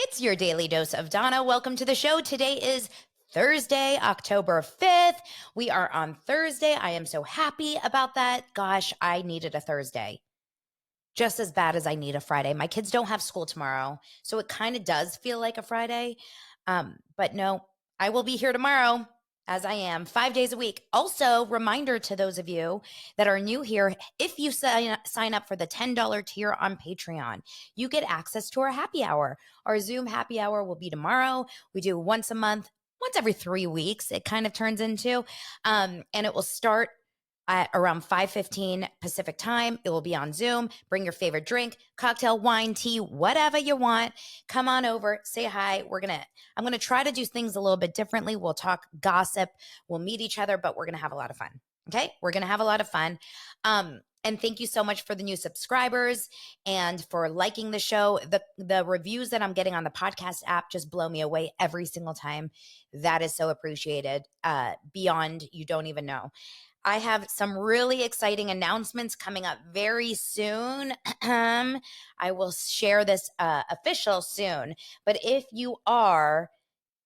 It's your daily dose of Donna. Welcome to the show. Today is Thursday, October 5th. We are on Thursday. I am so happy about that. Gosh, I needed a Thursday just as bad as I need a Friday. My kids don't have school tomorrow, so it kind of does feel like a Friday. But no, I will be here tomorrow as I am 5 days a week. Also, reminder to those of you that are new here, if you sign up for the $10 tier on Patreon, you get access to our happy hour. Our Zoom happy hour will be tomorrow. We do once a month, once every 3 weeks, it kind of turns into, and it will start at around 5:15 Pacific time. It will be on Zoom. Bring your favorite drink, cocktail, wine, tea, whatever you want. Come on over, say hi. I'm going to try to do things a little bit differently. We'll talk gossip. We'll meet each other, but we're going to have a lot of fun. Okay? We're going to have a lot of fun. And thank you so much for the new subscribers and for liking the show. The reviews that I'm getting on the podcast app just blow me away every single time. That is so appreciated. Beyond you don't even know. I have some really exciting announcements coming up very soon. I will share this official soon. But if you are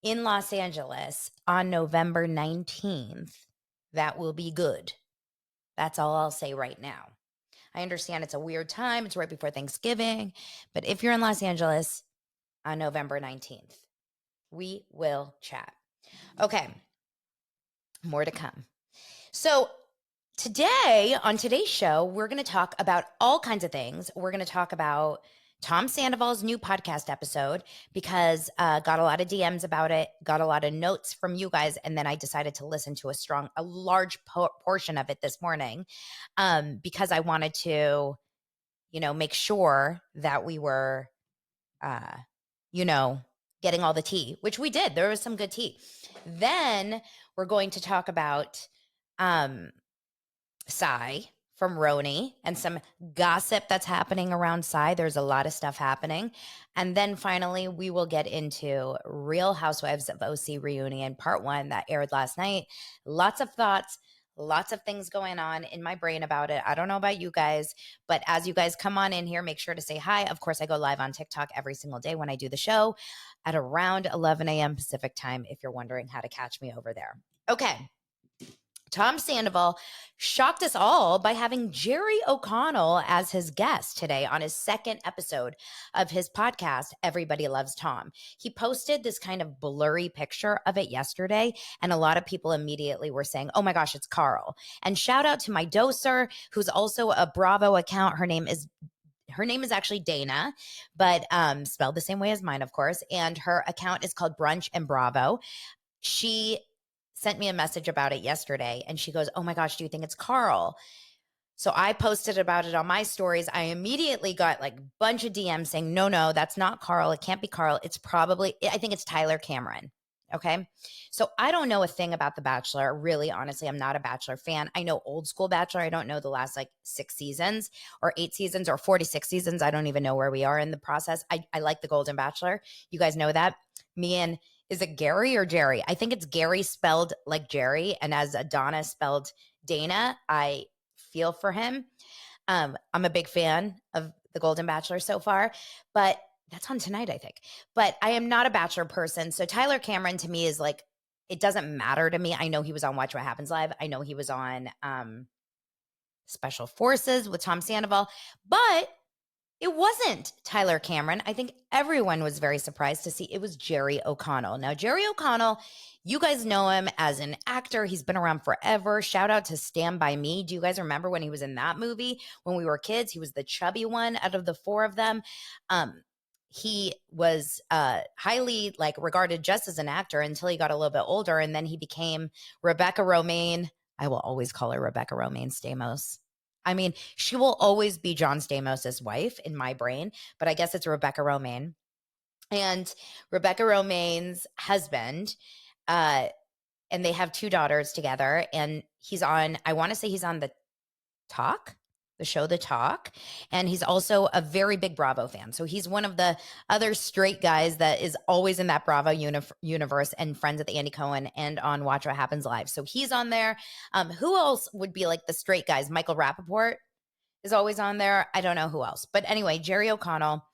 in Los Angeles on November 19th, that will be good. That's all I'll say right now. I understand it's a weird time. It's right before Thanksgiving. But if you're in Los Angeles on November 19th, we will chat. Okay. More to come. So today, on today's show, we're going to talk about all kinds of things. We're going to talk about Tom Sandoval's new podcast episode because got a lot of DMs about it, got a lot of notes from you guys, and then I decided to listen to a large portion of it this morning because I wanted to, make sure that we were, getting all the tea, which we did. There was some good tea. Then we're going to talk about Psy from RHONY and some gossip that's happening around Psy. There's a lot of stuff happening. And then finally, we will get into Real Housewives of OC Reunion Part 1 that aired last night. Lots of thoughts, lots of things going on in my brain about it. I don't know about you guys, but as you guys come on in here, make sure to say hi. Of course, I go live on TikTok every single day when I do the show at around 11 a.m. Pacific time, if you're wondering how to catch me over there. Okay. Tom Sandoval shocked us all by having Jerry O'Connell as his guest today on his second episode of his podcast, Everybody Loves Tom. He posted this kind of blurry picture of it yesterday, and a lot of people immediately were saying, oh my gosh, it's Carl. And shout out to my doser, who's also a Bravo account. Her name is actually Dana, but spelled the same way as mine, of course. And her account is called Brunch and Bravo. She sent me a message about it yesterday and she goes, oh my gosh, do you think it's Carl? So I posted about it on my stories. I immediately got like a bunch of DMs saying, no, that's not Carl. It can't be Carl. I think it's Tyler Cameron. Okay. So I don't know a thing about The Bachelor. Really, honestly, I'm not a Bachelor fan. I know old school Bachelor. I don't know the last like 6 seasons or 8 seasons or 46 seasons. I don't even know where we are in the process. I like the Golden Bachelor. You guys know that. Is it Gary or Jerry? I think it's Gary spelled like Jerry. And as Donna spelled Dana, I feel for him. I'm a big fan of the Golden Bachelor so far, but that's on tonight, I think. But I am not a Bachelor person. So Tyler Cameron to me is like, it doesn't matter to me. I know he was on Watch What Happens Live. I know he was on Special Forces with Tom Sandoval, but it wasn't Tyler Cameron. I think everyone was very surprised to see it was Jerry O'Connell. Now, Jerry O'Connell, you guys know him as an actor. He's been around forever. Shout out to Stand By Me. Do you guys remember when he was in that movie? When we were kids, he was the chubby one out of the 4 of them. He was highly regarded just as an actor until he got a little bit older. And then he became Rebecca Romijn. I will always call her Rebecca Romijn Stamos. I mean, she will always be John Stamos' wife in my brain, but I guess it's Rebecca Romijn. And Rebecca Romijn's husband, and they have 2 daughters together, and I want to say he's on the show The Talk, and he's also a very big Bravo fan. So he's one of the other straight guys that is always in that Bravo universe and friends with Andy Cohen and on Watch What Happens Live. So he's on there. Who else would be like the straight guys? Michael Rappaport is always on there. I don't know who else. But anyway, Jerry O'Connell.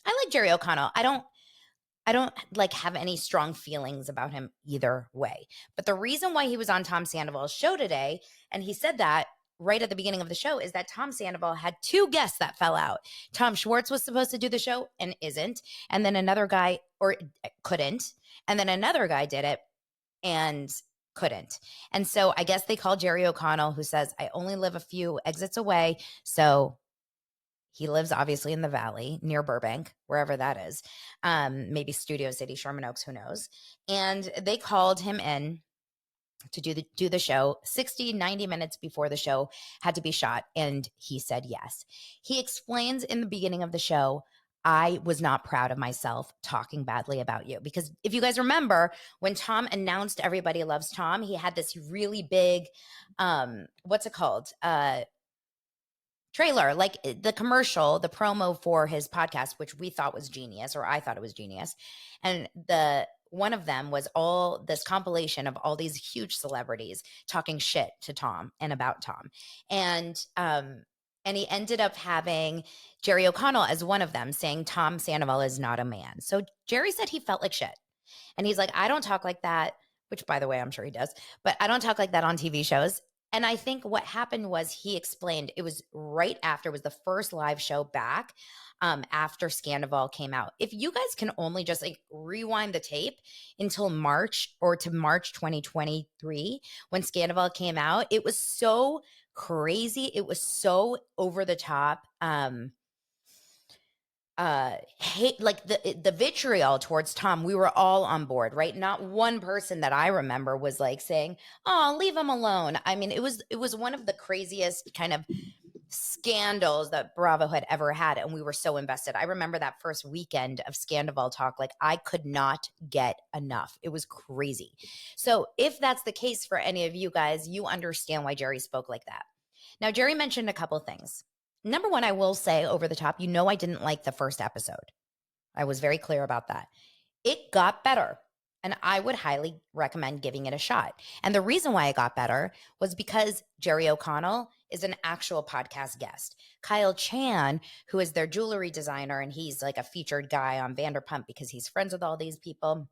I like Jerry O'Connell. I don't like have any strong feelings about him either way. But the reason why he was on Tom Sandoval's show today, and he said that right at the beginning of the show, is that Tom Sandoval had two guests that fell out. Tom Schwartz was supposed to do the show and isn't. And then another guy couldn't. And then another guy did it and couldn't. And so I guess they called Jerry O'Connell, who says, I only live a few exits away. So he lives obviously in the Valley near Burbank, wherever that is. Maybe Studio City, Sherman Oaks, who knows? And they called him in to do the show 60 90 minutes before the show had to be shot, and he said yes. He explains in the beginning of the show, I was not proud of myself talking badly about you, because if you guys remember when Tom announced Everybody Loves Tom, he had this really big what's it called, trailer, like the commercial, the promo for his podcast, which we thought was genius, or I thought it was genius. And one of them was all this compilation of all these huge celebrities talking shit to Tom and about Tom. And he ended up having Jerry O'Connell as one of them, saying Tom Sandoval is not a man. So Jerry said he felt like shit. And he's like, I don't talk like that, which by the way, I'm sure he does, but I don't talk like that on TV shows. And I think what happened was he explained, it was right after, it was the first live show back after Scandoval came out. If you guys can only just like rewind the tape until March, or to March 2023, when Scandoval came out, it was so crazy. It was so over the top. Hate, like the vitriol towards Tom, we were all on board, right? Not one person that I remember was like saying, oh, leave him alone. I mean, it was one of the craziest kind of scandals that Bravo had ever had, and we were so invested. I remember that first weekend of Scandoval talk, like I could not get enough. It was crazy. So if that's the case for any of you guys, you understand why Jerry spoke like that. Now, Jerry mentioned a couple things. Number one, I will say over the top, I didn't like the first episode. I was very clear about that. It got better, and I would highly recommend giving it a shot. And the reason why it got better was because Jerry O'Connell is an actual podcast guest. Kyle Chan, who is their jewelry designer, and he's like a featured guy on Vanderpump because he's friends with all these people.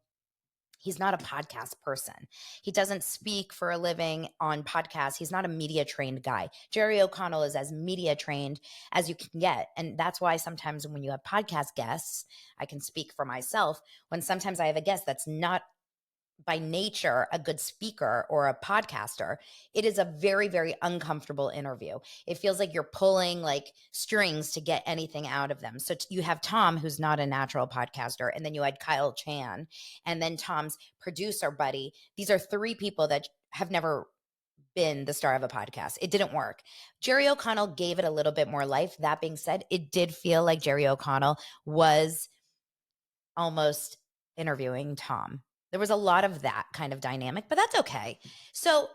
He's not a podcast person. He doesn't speak for a living on podcasts. He's not a media trained guy. Jerry O'Connell is as media trained as you can get. And that's why sometimes when you have podcast guests, I can speak for myself, when sometimes I have a guest that's not by nature a good speaker or a podcaster, it is a very, very uncomfortable interview. It feels like you're pulling like strings to get anything out of them. So you have Tom, who's not a natural podcaster, and then you had Kyle Chan, and then Tom's producer buddy. These are three people that have never been the star of a podcast. It didn't work. Jerry O'Connell gave it a little bit more life. That being said, it did feel like Jerry O'Connell was almost interviewing Tom. There was a lot of that kind of dynamic, but that's okay. So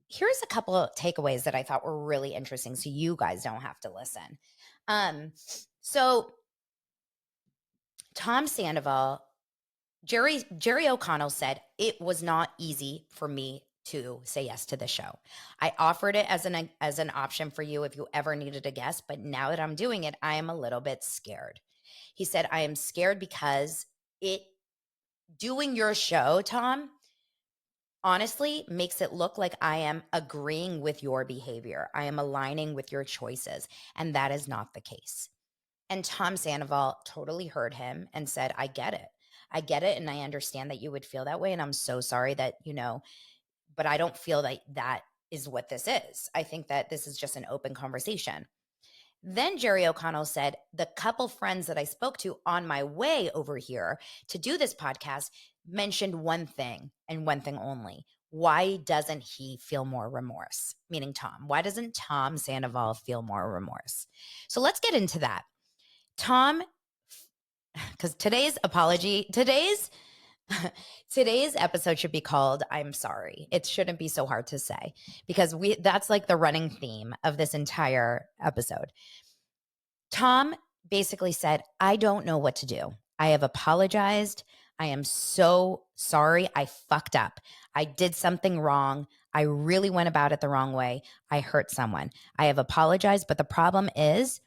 here's a couple of takeaways that I thought were really interesting, so you guys don't have to listen. So Tom Sandoval, Jerry O'Connell said, it was not easy for me to say yes to the show. I offered it as an option for you if you ever needed a guest, but now that I'm doing it, I am a little bit scared. He said, I am scared because doing your show, Tom, honestly makes it look like I am agreeing with your behavior. I am aligning with your choices, and that is not the case. And Tom Sandoval totally heard him and said, I get it. I get it, and I understand that you would feel that way, and I'm so sorry that, but I don't feel that that is what this is. I think that this is just an open conversation. Then Jerry O'Connell said, the couple friends that I spoke to on my way over here to do this podcast mentioned one thing and one thing only. Why doesn't he feel more remorse? Meaning Tom. Why doesn't Tom Sandoval feel more remorse? So let's get into that. Tom, because today's episode should be called I'm sorry. It shouldn't be so hard to say, because that's like the running theme of this entire episode. Tom basically said, I don't know what to do. I have apologized. I am so sorry. I fucked up. I did something wrong. I really went about it the wrong way. I hurt someone. I have apologized, but the problem is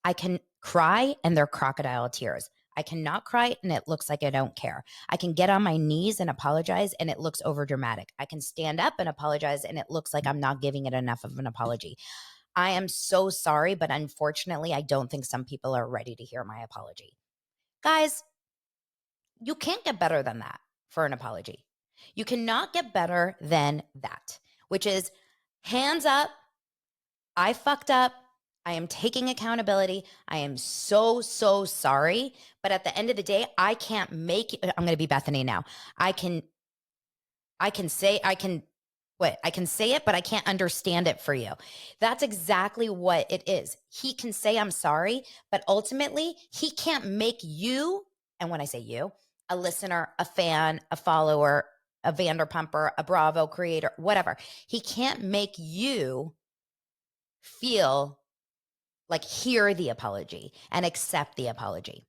I can cry and they're crocodile tears. I cannot cry and it looks like I don't care. I can get on my knees and apologize and it looks overdramatic. I can stand up and apologize and it looks like I'm not giving it enough of an apology. I am so sorry, but unfortunately, I don't think some people are ready to hear my apology. Guys, you can't get better than that for an apology. You cannot get better than that, which is hands up. I fucked up. I am taking accountability. I am so, so sorry. But at the end of the day, I can't make it. I'm going to be Bethany now. I can say it, but I can't understand it for you. That's exactly what it is. He can say, I'm sorry, but ultimately he can't make you, and when I say you, a listener, a fan, a follower, a Vanderpumper, a Bravo creator, whatever. He can't make you feel like hear the apology and accept the apology.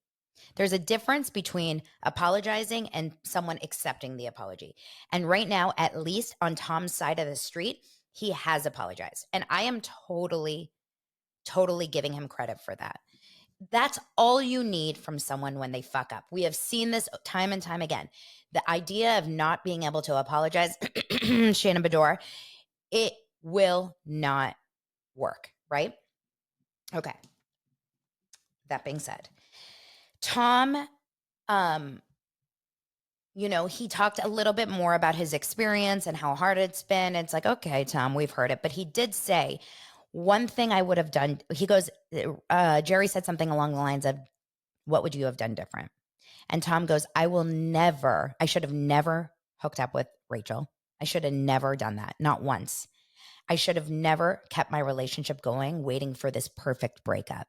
There's a difference between apologizing and someone accepting the apology. And right now, at least on Tom's side of the street, he has apologized. And I am totally, totally giving him credit for that. That's all you need from someone when they fuck up. We have seen this time and time again. The idea of not being able to apologize, Shannon Beador, it will not work, right? Okay. That being said, Tom, he talked a little bit more about his experience and how hard it's been. It's like, okay, Tom, we've heard it. But he did say one thing I would have done. He goes, Jerry said something along the lines of, what would you have done different? And Tom goes, I should have never hooked up with Rachel. I should have never done that. Not once. I should have never kept my relationship going, waiting for this perfect breakup.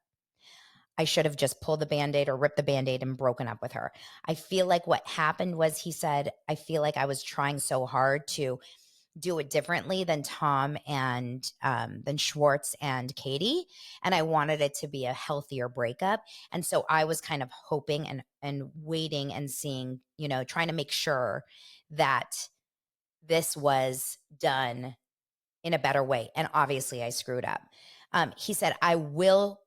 I should have just pulled the Band-Aid or ripped the Band-Aid and broken up with her. I feel like what happened was, he said, I feel like I was trying so hard to do it differently than Tom and than Schwartz and Katie. And I wanted it to be a healthier breakup. And so I was kind of hoping and waiting and seeing, trying to make sure that this was done in a better way. And obviously I screwed up. He said, I will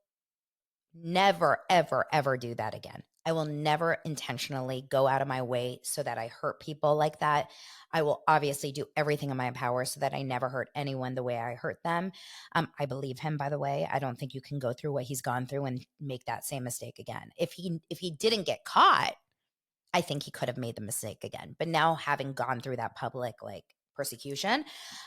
never, ever, ever do that again. I will never intentionally go out of my way so that I hurt people like that. I will obviously do everything in my power so that I never hurt anyone the way I hurt them. I believe him, by the way. I don't think you can go through what he's gone through and make that same mistake again. If he didn't get caught, I think he could have made the mistake again. But now, having gone through that public persecution.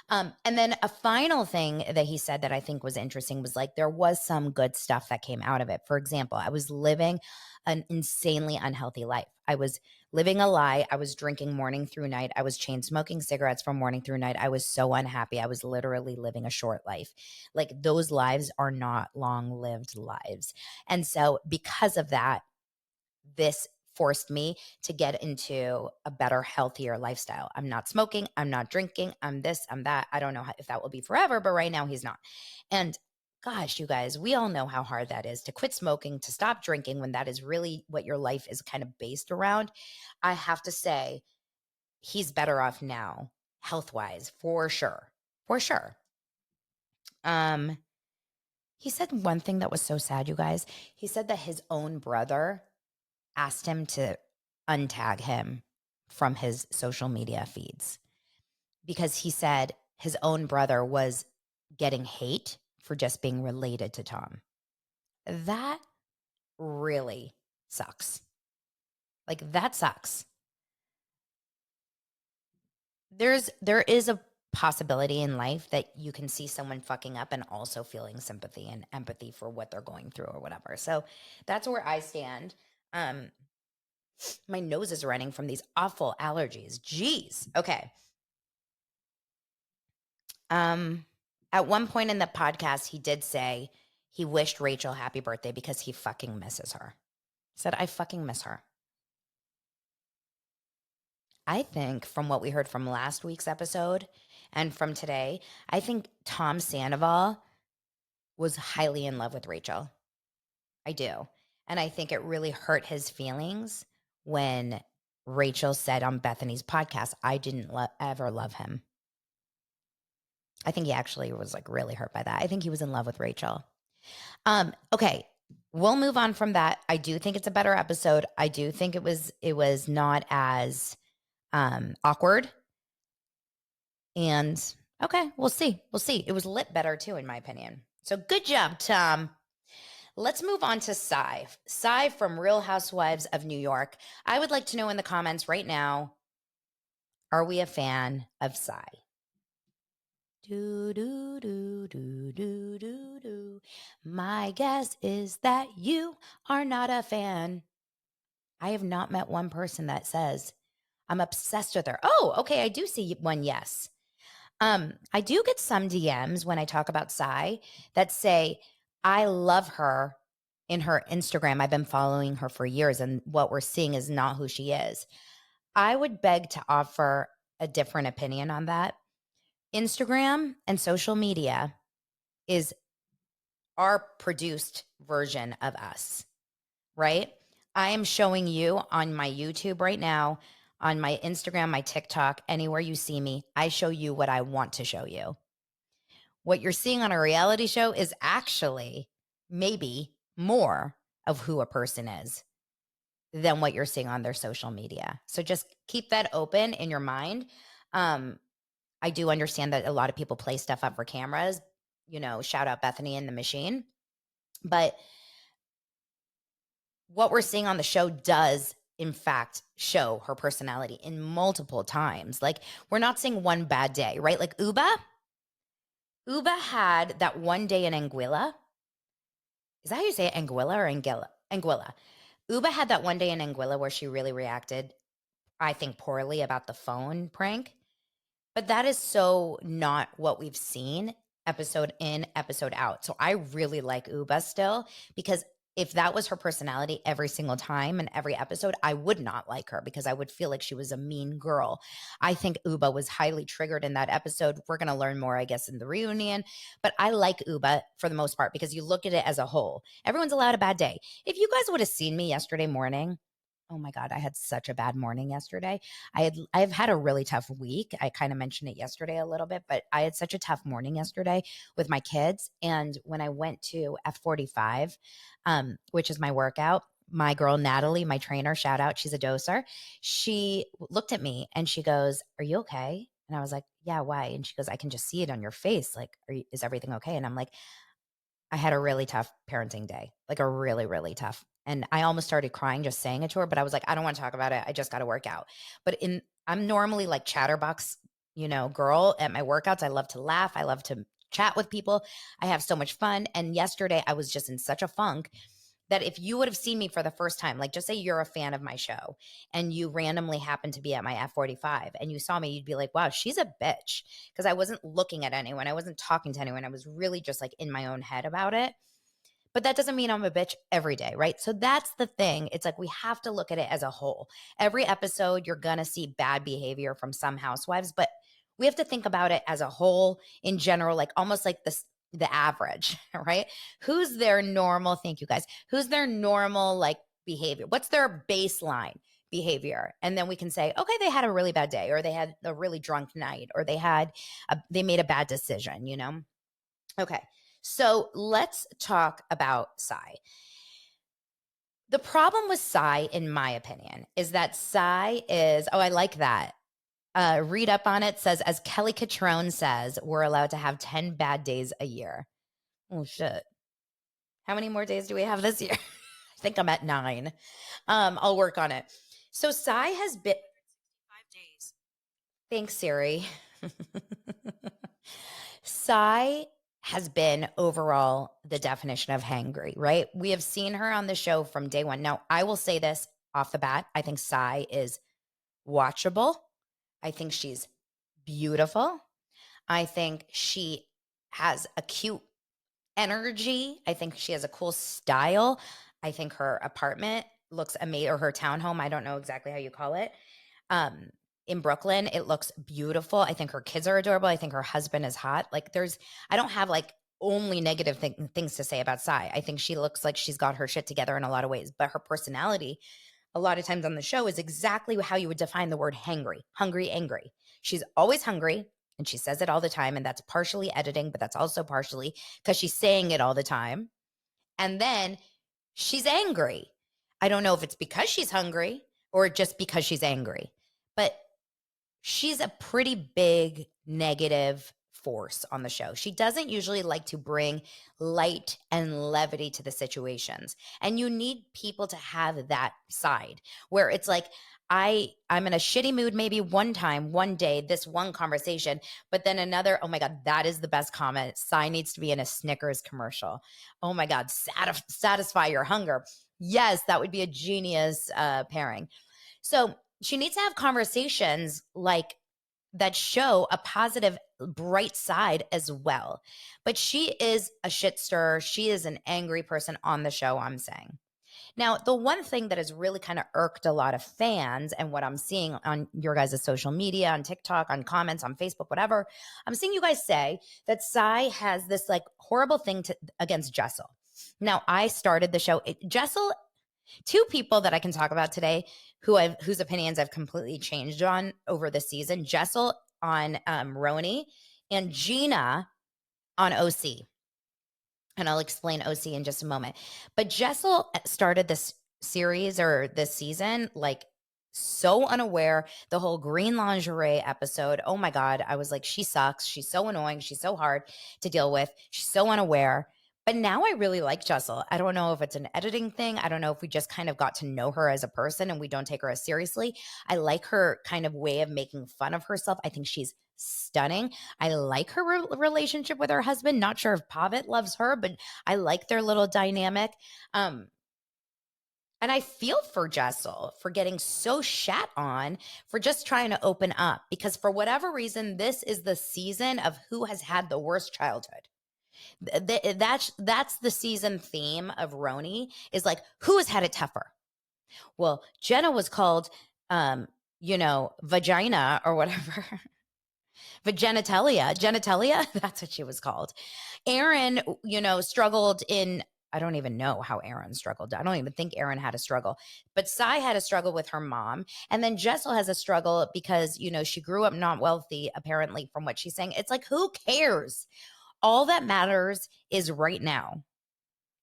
And then a final thing that he said that I think was interesting was there was some good stuff that came out of it. For example, I was living an insanely unhealthy life. I was living a lie. I was drinking morning through night. I was chain smoking cigarettes from morning through night. I was so unhappy. I was literally living a short life. Those lives are not long-lived lives. And so because of that, this forced me to get into a better, healthier lifestyle. I'm not smoking. I'm not drinking. I'm this, I'm that. I don't know if that will be forever, but right now he's not. And gosh, you guys, we all know how hard that is to quit smoking, to stop drinking when that is really what your life is kind of based around. I have to say, he's better off now, health-wise, for sure. For sure. He said one thing that was so sad, you guys. He said that his own brother asked him to untag him from his social media feeds because he said his own brother was getting hate for just being related to Tom. That really sucks. That sucks. There is a possibility in life that you can see someone fucking up and also feeling sympathy and empathy for what they're going through or whatever. So that's where I stand. My nose is running from these awful allergies. Jeez. Okay. At one point in the podcast, he did say he wished Rachel happy birthday because he fucking misses her. He said, I fucking miss her. I think from what we heard from last week's episode and from today, I think Tom Sandoval was highly in love with Rachel. I do. And I think it really hurt his feelings when Rachel said on Bethany's podcast, I didn't ever love him. I think he actually was really hurt by that. I think he was in love with Rachel. Okay. we'll move on from that. I do think it's a better episode. I do think it was not as awkward. And okay, we'll see. We'll see. It was lit better too, in my opinion. So good job, Tom. Let's move on to Cy. Cy from Real Housewives of New York. I would like to know in the comments right now, are we a fan of Cy? Do, do, do, do, do, do, do. My guess is that you are not a fan. I have not met one person that says, I'm obsessed with her. Oh, okay. I do see one yes. I do get some DMs when I talk about Cy that say, I love her in her Instagram. I've been following her for years, and what we're seeing is not who she is. I would beg to offer a different opinion on that. Instagram and social media is our produced version of us, right? I am showing you on my YouTube right now, on my Instagram, my TikTok, anywhere you see me, I show you what I want to show you. What you're seeing on a reality show is actually maybe more of who a person is than what you're seeing on their social media. So just keep that open in your mind. I do understand that a lot of people play stuff up for cameras, shout out Bethany and the Machine. But what we're seeing on the show does, in fact, show her personality in multiple times. Like, we're not seeing one bad day, right? Like Uba had that one day in Anguilla. Is that how you say it? Anguilla or Anguilla? Anguilla. Uba had that one day in Anguilla where she really reacted, I think, poorly about the phone prank. But that is so not what we've seen episode in, episode out. So I really like Uba still, because if that was her personality every single time and every episode, I would not like her because I would feel like she was a mean girl. I think Uba was highly triggered in that episode. We're going to learn more, I guess, in the reunion. But I like Uba for the most part because you look at it as a whole. Everyone's allowed a bad day. If you guys would have seen me yesterday morning, oh my God, I had such a bad morning yesterday. I've had a really tough week. I kind of mentioned it yesterday a little bit, but I had such a tough morning yesterday with my kids. And when I went to F45, which is my workout, my girl Natalie, my trainer, shout out, she's a doser. She looked at me and she goes, "Are you okay?" And I was like, "Yeah, why?" And she goes, "I can just see it on your face. Like, is everything okay?" And I'm like, I had a really tough parenting day, like a really, really tough. And I almost started crying just saying it to her, but I was like, I don't want to talk about it. I just got to work out. But I'm normally like chatterbox, girl at my workouts. I love to laugh. I love to chat with people. I have so much fun. And yesterday I was just in such a funk that if you would have seen me for the first time, like just say you're a fan of my show and you randomly happen to be at my F45 and you saw me, you'd be like, wow, she's a bitch. Because I wasn't looking at anyone. I wasn't talking to anyone. I was really just like in my own head about it. But that doesn't mean I'm a bitch every day, right? So that's the thing. It's like we have to look at it as a whole. Every episode, you're going to see bad behavior from some housewives, but we have to think about it as a whole in general, like almost like the average, right? Who's their normal, thank you guys, who's their normal like behavior? What's their baseline behavior? And then we can say, okay, they had a really bad day, or they had a really drunk night, or they made a bad decision. Okay. So let's talk about Cy. The problem with Cy, in my opinion, is that Cy is, oh, I like that. Read up on it, says, as Kelly Catrone says, we're allowed to have 10 bad days a year. Oh, shit. How many more days do we have this year? I think I'm at 9. I'll work on it. So Cy has been 5 days. Thanks, Siri. Cy has been overall the definition of hangry, right? We have seen her on the show from day one. Now, I will say this off the bat. I think Cy is watchable. I think she's beautiful. I think she has a cute energy. I think she has a cool style. I think her apartment looks amazing, or her townhome. I don't know exactly how you call it. In Brooklyn, it looks beautiful. I think her kids are adorable. I think her husband is hot. Like I don't have like only negative things to say about Cy. I think she looks like she's got her shit together in a lot of ways, but her personality a lot of times on the show is exactly how you would define the word hangry, hungry, angry. She's always hungry. And she says it all the time. And that's partially editing, but that's also partially because she's saying it all the time. And then she's angry. I don't know if it's because she's hungry or just because she's angry, but she's a pretty big negative force on the show. She doesn't usually like to bring light and levity to the situations. And you need people to have that side where it's like, I'm in a shitty mood maybe one time, one day, this one conversation, but then another, oh my God, that is the best comment. Cy needs to be in a Snickers commercial. Oh my God, satisfy your hunger. Yes, that would be a genius pairing. So she needs to have conversations like that show a positive, bright side as well. But she is a shit stirrer. She is an angry person on the show, I'm saying. Now, the one thing that has really kind of irked a lot of fans and what I'm seeing on your guys' social media, on TikTok, on comments, on Facebook, whatever, I'm seeing you guys say that Cy has this like horrible thing against Jessel. Now, I started the show. Jessel, two people that I can talk about today whose opinions I've completely changed on over the season: Jessel on RHONY and Gina on OC. And I'll explain OC in just a moment. But Jessel started this series or this season like so unaware. The whole green lingerie episode, oh my God, I was like, she sucks. She's so annoying. She's so hard to deal with. She's so unaware. But now I really like Jessel. I don't know if it's an editing thing. I don't know if we just kind of got to know her as a person and we don't take her as seriously. I like her kind of way of making fun of herself. I think she's stunning. I like her relationship with her husband. Not sure if Pavitt loves her, but I like their little dynamic. And I feel for Jessel for getting so shat on for just trying to open up, because for whatever reason, this is the season of who has had the worst childhood. That's the season theme of RHONY, is like, who has had it tougher? Well, Jenna was called, vagina or whatever. Genitalia, that's what she was called. Aaron, struggled in, I don't even know how Aaron struggled. I don't even think Aaron had a struggle, but Cy had a struggle with her mom. And then Jessel has a struggle because, she grew up not wealthy, apparently, from what she's saying. It's like, who cares? All that matters is right now.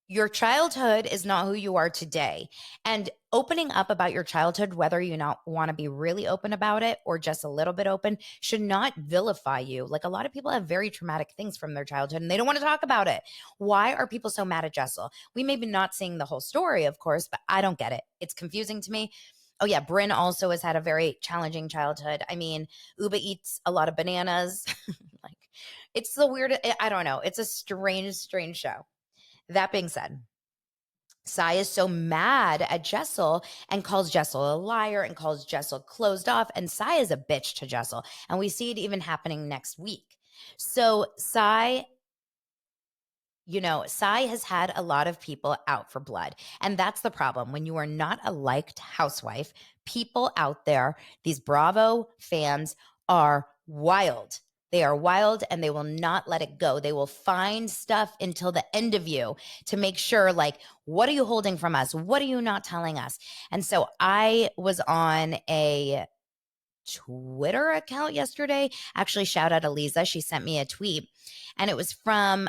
Your childhood is not who you are today. And opening up about your childhood, whether you not want to be really open about it or just a little bit open, should not vilify you. Like, a lot of people have very traumatic things from their childhood and they don't want to talk about it. Why are people so mad at Jessel? We may be not seeing the whole story, of course, but I don't get it. It's confusing to me. Oh yeah, Bryn also has had a very challenging childhood. I mean, Uba eats a lot of bananas. Like, it's the weirdest, I don't know. It's a strange, strange show. That being said, Cy is so mad at Jessel and calls Jessel a liar and calls Jessel closed off. And Cy is a bitch to Jessel. And we see it even happening next week. So Cy has had a lot of people out for blood. And that's the problem. When you are not a liked housewife, people out there, these Bravo fans, are wild. They are wild and they will not let it go. They will find stuff until the end of you to make sure, like, what are you holding from us? What are you not telling us? And so I was on a Twitter account yesterday. Actually, shout out Eliza. She sent me a tweet and it was from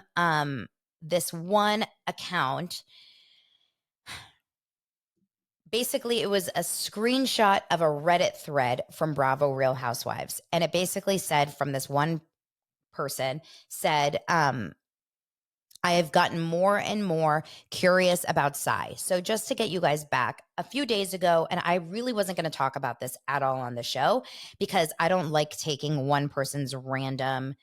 this one account. Basically, it was a screenshot of a Reddit thread from Bravo Real Housewives. And it basically said, from this one person, said, I have gotten more and more curious about Cy. So just to get you guys back, a few days ago, and I really wasn't going to talk about this at all on the show because I don't like taking one person's random,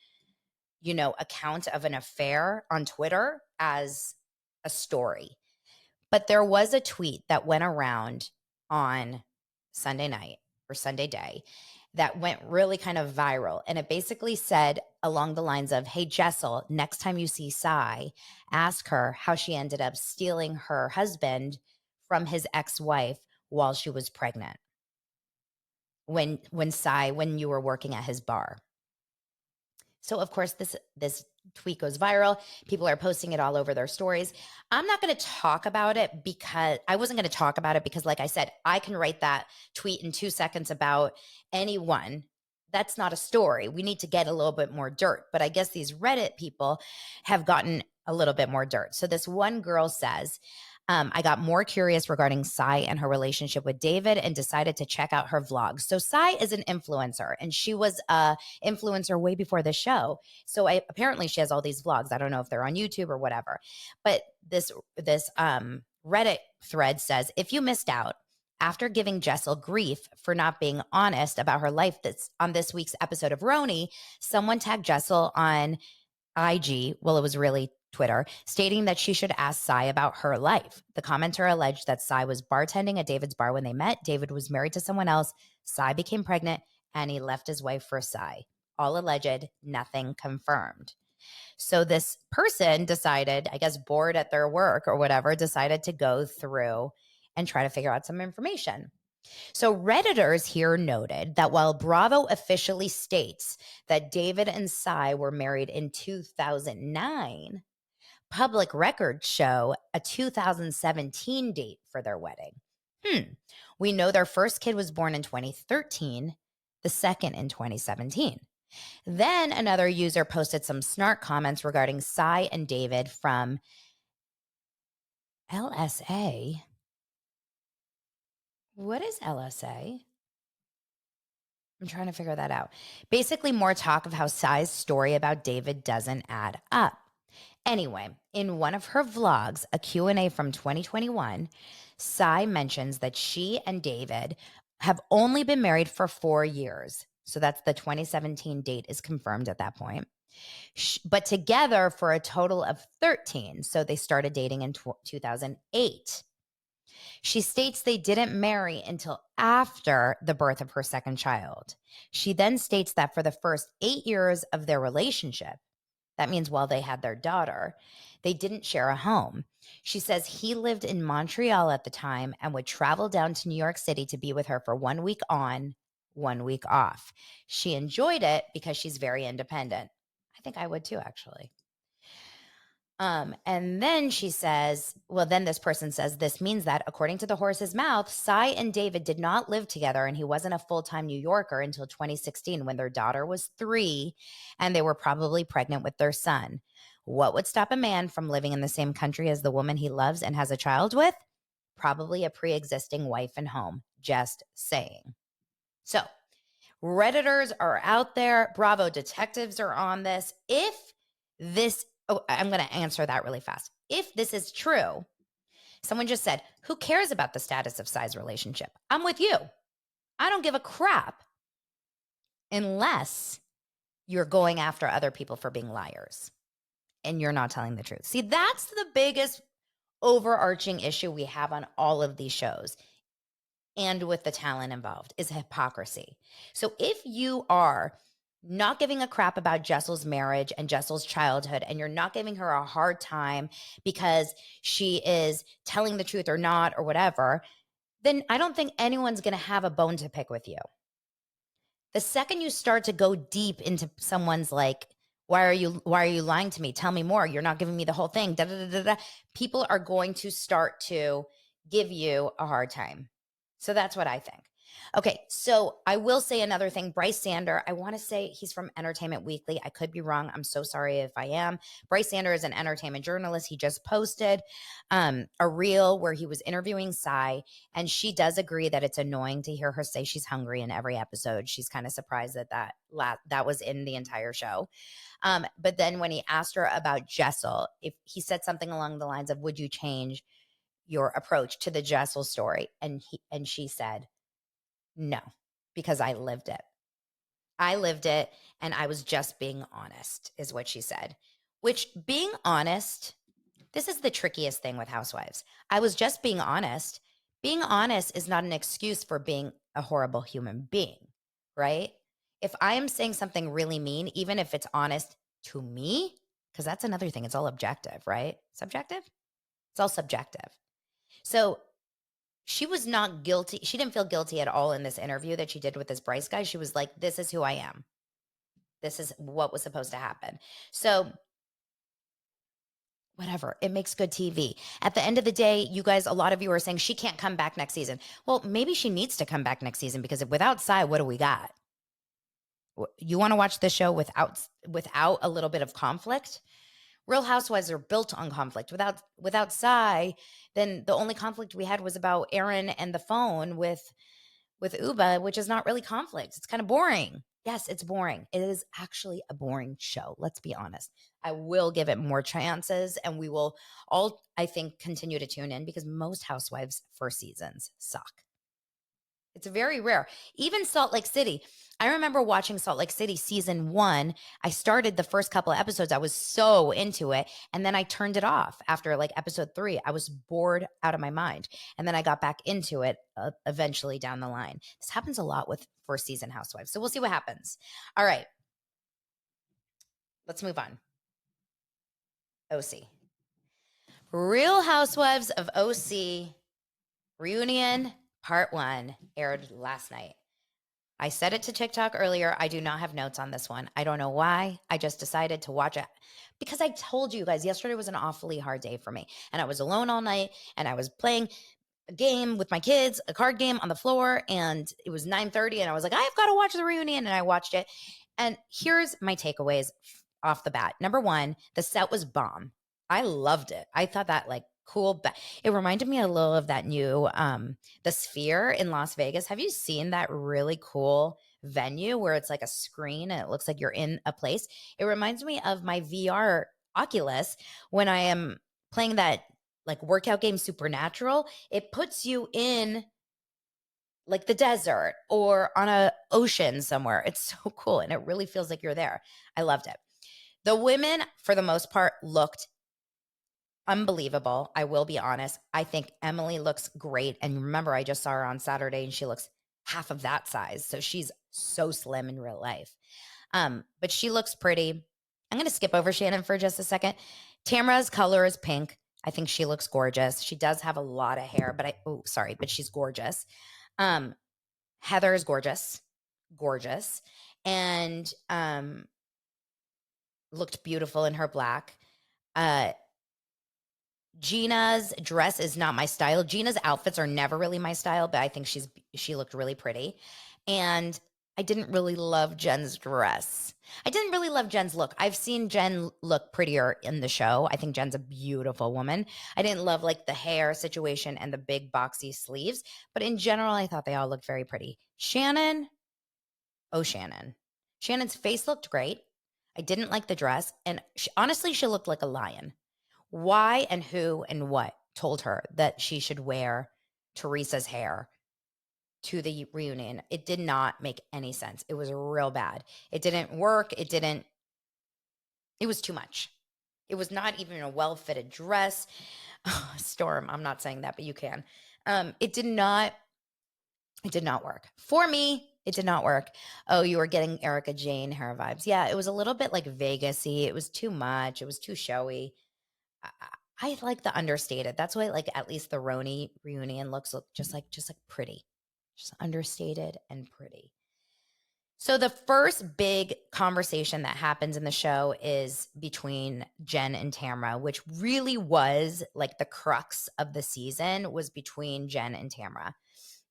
account of an affair on Twitter as a story. But there was a tweet that went around on Sunday night or Sunday day that went really kind of viral. And it basically said along the lines of, hey, Jessel, next time you see Cy, ask her how she ended up stealing her husband from his ex-wife while she was pregnant. When you were working at his bar. So of course, this tweet goes viral. People are posting it all over their stories. I'm not going to talk about it because I wasn't going to talk about it because, like I said, I can write that tweet in 2 seconds about anyone. That's not a story. We need to get a little bit more dirt. But I guess these Reddit people have gotten a little bit more dirt. So this one girl says, I got more curious regarding Sai and her relationship with David and decided to check out her vlogs. So Sai is an influencer, and she was a influencer way before the show. So apparently she has all these vlogs. I don't know if they're on YouTube or whatever. But this Reddit thread says, if you missed out, after giving Jessel grief for not being honest about her life that's on this week's episode of RHONY, someone tagged Jessel on IG, well, it was really Twitter, stating that she should ask Sai about her life. The commenter alleged that Sai was bartending at David's bar when they met. David was married to someone else. Sai became pregnant, and he left his wife for Sai. All alleged, nothing confirmed. So this person decided, I guess bored at their work or whatever, decided to go through and try to figure out some information. So Redditors here noted that while Bravo officially states that David and Sai were married in 2009, public records show a 2017 date for their wedding. We know their first kid was born in 2013, the second in 2017. Then another user posted some snark comments regarding Sai and David from LSA. What is LSA? I'm trying to figure that out. Basically, more talk of how Sai's story about David doesn't add up. Anyway, in one of her vlogs, a Q&A from 2021, Sai mentions that she and David have only been married for 4 years. So that's the 2017 date is confirmed at that point. But together for a total of 13. So they started dating in 2008. She states they didn't marry until after the birth of her second child. She then states that for the first 8 years of their relationship, that means while they had their daughter, they didn't share a home. She says he lived in Montreal at the time and would travel down to New York City to be with her for 1 week on, 1 week off. She enjoyed it because she's very independent. I think I would too, actually. And then she says, well, then this person says, this means that according to the horse's mouth, Sai and David did not live together and he wasn't a full-time New Yorker until 2016 when their daughter was 3 and they were probably pregnant with their son. What would stop a man from living in the same country as the woman he loves and has a child with? Probably a pre-existing wife and home. Just saying. So Redditors are out there. Bravo detectives are on this. I'm going to answer that really fast. If this is true, someone just said, who cares about the status of Sai's relationship? I'm with you. I don't give a crap unless you're going after other people for being liars and you're not telling the truth. See, that's the biggest overarching issue we have on all of these shows and with the talent involved is hypocrisy. So if you are not giving a crap about Jessel's marriage and Jessel's childhood, and you're not giving her a hard time because she is telling the truth or not or whatever, then I don't think anyone's going to have a bone to pick with you. The second you start to go deep into someone's like, why are you lying to me? Tell me more. You're not giving me the whole thing. Da, da, da, da, da. People are going to start to give you a hard time. So that's what I think. Okay, so I will say another thing. Bryce Sander, I want to say he's from Entertainment Weekly. I could be wrong. I'm so sorry if I am. Bryce Sander is an entertainment journalist. He just posted a reel where he was interviewing Sai, and she does agree that it's annoying to hear her say she's hungry in every episode. She's kind of surprised that was in the entire show. But then when he asked her about Jessel, if he said something along the lines of, would you change your approach to the Jessel story? And she said, no, because I lived it. I lived it and I was just being honest, is what she said. Which, being honest, this is the trickiest thing with housewives. I was just being honest. Being honest is not an excuse for being a horrible human being, right? If I am saying something really mean, even if it's honest to me, because that's another thing, it's all objective, right? Subjective? It's all subjective. So she was not guilty. She didn't feel guilty at all in this interview that she did with this Bryce guy. She was like, this is who I am. This is what was supposed to happen. So whatever, it makes good TV. At the end of the day, you guys, a lot of you are saying she can't come back next season. Well, maybe she needs to come back next season because without Sai, what do we got? You want to watch this show without a little bit of conflict? Real Housewives are built on conflict. Without Sai, then the only conflict we had was about Aaron and the phone with Uba, which is not really conflict. It's kind of boring. Yes, it's boring. It is actually a boring show. Let's be honest. I will give it more chances, and we will all, I think, continue to tune in because most Housewives first seasons suck. It's very rare. Even Salt Lake City. I remember watching Salt Lake City season 1. I started the first couple of episodes. I was so into it. And then I turned it off after like episode 3. I was bored out of my mind. And then I got back into it eventually down the line. This happens a lot with first season Housewives. So we'll see what happens. All right. Let's move on. OC. Real Housewives of OC Reunion Part 1 aired last night. I said it to TikTok earlier. I do not have notes on this one. I don't know why. I just decided to watch it because I told you guys yesterday was an awfully hard day for me. And I was alone all night and I was playing a game with my kids, a card game on the floor, and it was 9:30 and I was like, I've got to watch the reunion, and I watched it. And here's my takeaways off the bat. Number 1, the set was bomb. I loved it. I thought that like cool. It reminded me a little of that new the Sphere in Las Vegas. Have you seen that really cool venue where it's like a screen and it looks like you're in a place? It reminds me of my VR Oculus when I am playing that like workout game Supernatural. It puts you in like the desert or on a ocean somewhere. It's so cool and it really feels like you're there. I loved it. The women, for the most part, looked unbelievable. I will be honest. I think Emily looks great. And remember, I just saw her on Saturday and she looks half of that size. So she's so slim in real life. But she looks pretty. I'm going to skip over Shannon for just a second. Tamra's color is pink. I think she looks gorgeous. She does have a lot of hair, but she's gorgeous. Heather is gorgeous, and looked beautiful in her black. Gina's dress is not my style. Gina's outfits are never really my style, but I think she looked really pretty. And I didn't really love Jen's dress. I didn't really love Jen's look. I've seen Jen look prettier in the show. I think Jen's a beautiful woman. I didn't love like the hair situation and the big boxy sleeves, but in general, I thought they all looked very pretty. Shannon. Shannon's face looked great. I didn't like the dress. And honestly, she looked like a lion. Why and who and what told her that she should wear Teresa's hair to the reunion? It did not make any sense. It was real bad. It didn't work. It was too much. It was not even a well-fitted dress. Storm, I'm not saying that, but you can. It did not work. For me, it did not work. Oh, you were getting Erica Jane hair vibes. Yeah, it was a little bit like Vegas-y. It was too much. It was too showy. I like the understated. That's why like at least the RHONY reunion look just like pretty. Just understated and pretty. So the first big conversation that happens in the show is between Jen and Tamra, which really was like the crux of the season, was between Jen and Tamra.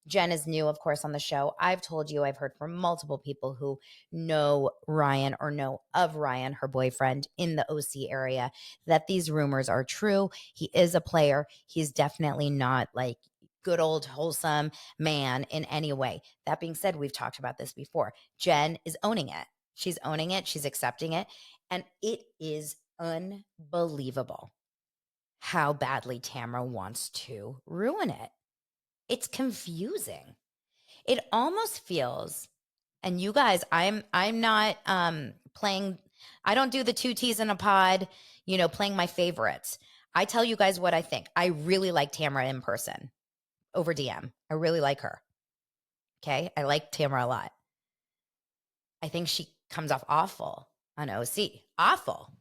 Jen is new, of course, on the show. I've told you, I've heard from multiple people who know Ryan or know of Ryan, her boyfriend, in the OC area, that these rumors are true. He is a player. He's definitely not like good old wholesome man in any way. That being said, we've talked about this before. Jen is owning it. She's owning it. She's accepting it. And it is unbelievable how badly Tamra wants to ruin it. It's confusing. It almost feels, and you guys, I'm not playing, I don't do the 2 T's in a pod, playing my favorites. I tell you guys what I think. I really like Tamra in person over DM. I really like her. Okay. I like Tamra a lot. I think she comes off awful on OC. Awful.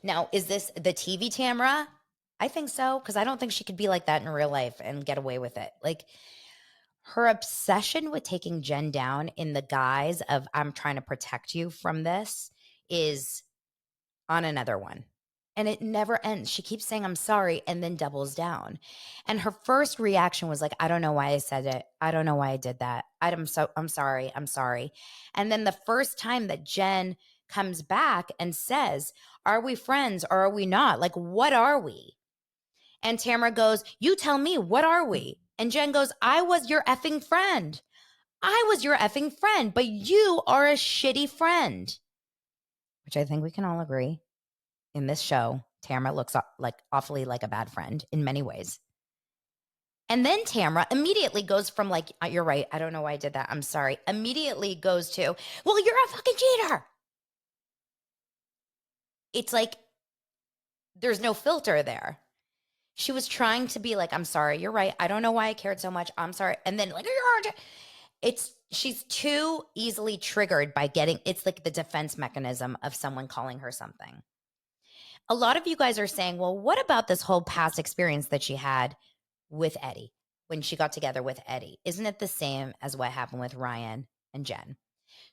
Now, is this the TV Tamra? I think so, because I don't think she could be like that in real life and get away with it. Like her obsession with taking Jen down in the guise of I'm trying to protect you from this is on another one. And it never ends. She keeps saying, I'm sorry, and then doubles down. And her first reaction was like, I don't know why I said it. I don't know why I did that. I'm sorry. And then the first time that Jen comes back and says, are we friends or are we not? Like, what are we? And Tamara goes, you tell me, what are we? And Jen goes, I was your effing friend. I was your effing friend, but you are a shitty friend. Which I think we can all agree in this show, Tamara looks like awfully like a bad friend in many ways. And then Tamara immediately goes from like, you're right, I don't know why I did that, I'm sorry, immediately goes to, well, you're a fucking cheater. It's like there's no filter there. She was trying to be like, I'm sorry, you're right, I don't know why I cared so much, I'm sorry. And then like, she's too easily triggered by it's like the defense mechanism of someone calling her something. A lot of you guys are saying, well, what about this whole past experience that she had with Eddie when she got together with Eddie? Isn't it the same as what happened with Ryan and Jen?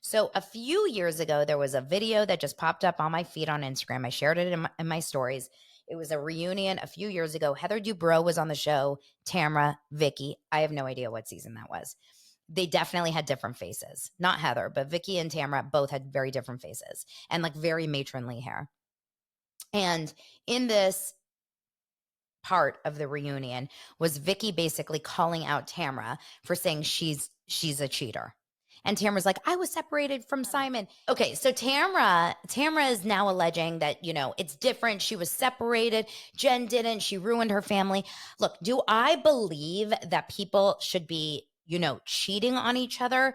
So a few years ago, there was a video that just popped up on my feed on Instagram. I shared it in my stories. It was a reunion a few years ago. Heather Dubrow was on the show, Tamara, Vicky. I have no idea what season that was. They definitely had different faces. Not Heather, but Vicky and Tamara both had very different faces and like very matronly hair. And in this part of the reunion was Vicky basically calling out Tamara for saying she's a cheater. And Tamara's like, I was separated from Simon. Okay, so Tamara is now alleging that, it's different. She was separated. Jen didn't. She ruined her family. Look, do I believe that people should be, cheating on each other?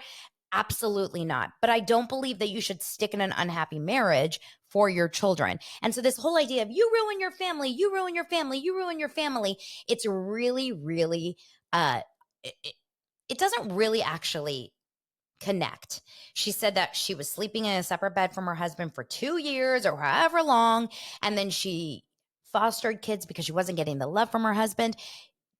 Absolutely not. But I don't believe that you should stick in an unhappy marriage for your children. And so this whole idea of you ruin your family, you ruin your family, you ruin your family, it's really, really, it doesn't really actually connect. She said that she was sleeping in a separate bed from her husband for 2 years or however long. And then she fostered kids because she wasn't getting the love from her husband.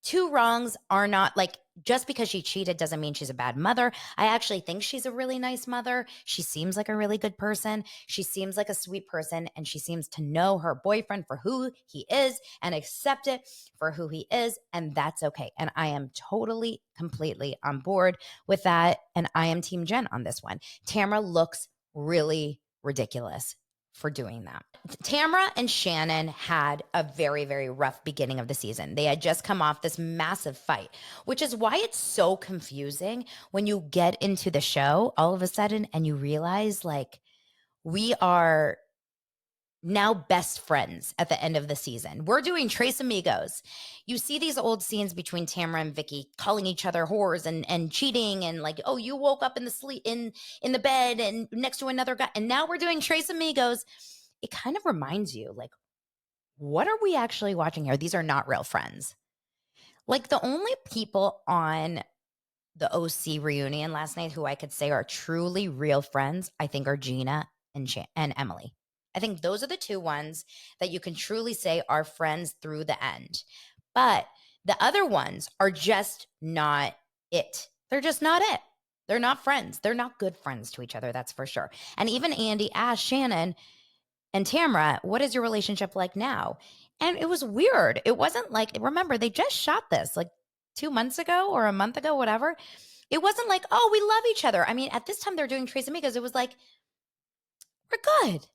Two wrongs are not like, just because she cheated doesn't mean she's a bad mother. I actually think she's a really nice mother. She seems like a really good person. She seems like a sweet person, and she seems to know her boyfriend for who he is and accept it for who he is. And that's okay. And I am totally, completely on board with that. And I am Team Jen on this one. Tamara looks really ridiculous for doing that. Tamara and Shannon had a very, very rough beginning of the season. They had just come off this massive fight, which is why it's so confusing when you get into the show all of a sudden and you realize like we are now best friends at the end of the season. We're doing Tres Amigos. You see these old scenes between Tamara and Vicky calling each other whores and cheating and like, oh, you woke up in the bed and next to another guy. And now we're doing Tres Amigos. It kind of reminds you like, what are we actually watching here? These are not real friends. Like the only people on the OC reunion last night who I could say are truly real friends, I think are Gina and Emily. I think those are the two ones that you can truly say are friends through the end. But the other ones are just not it. They're just not it. They're not friends. They're not good friends to each other, that's for sure. And even Andy asked Shannon and Tamara, what is your relationship like now? And it was weird. It wasn't like, remember, they just shot this like 2 months ago or a month ago, whatever. It wasn't like, oh, we love each other. I mean, at this time they're doing Tres Amigos. It was like, we're good.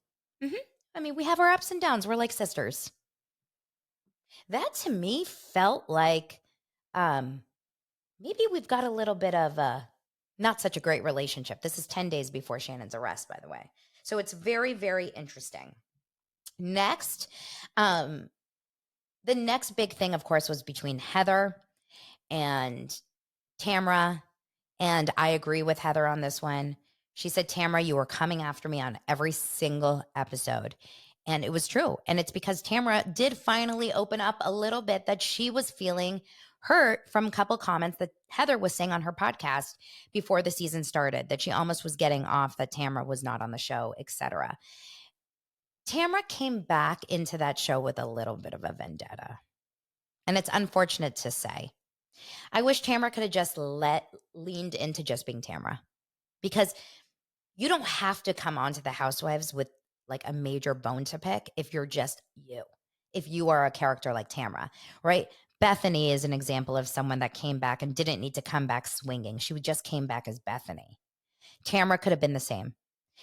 Mm-hmm. I mean, we have our ups and downs. We're like sisters. That to me felt like maybe we've got a little bit of a not such a great relationship. This is 10 days before Shannon's arrest, by the way. So it's very, very interesting. Next, the next big thing, of course, was between Heather and Tamara. And I agree with Heather on this one. She said, Tamara, you were coming after me on every single episode. And it was true. And it's because Tamara did finally open up a little bit that she was feeling hurt from a couple comments that Heather was saying on her podcast before the season started, that she almost was getting off that Tamara was not on the show, etc. Tamara came back into that show with a little bit of a vendetta. And it's unfortunate to say. I wish Tamara could have just leaned into just being Tamara, because you don't have to come onto the Housewives with like a major bone to pick if you're just you, if you are a character like Tamara, right? Bethany is an example of someone that came back and didn't need to come back swinging. She just came back as Bethany. Tamara could have been the same.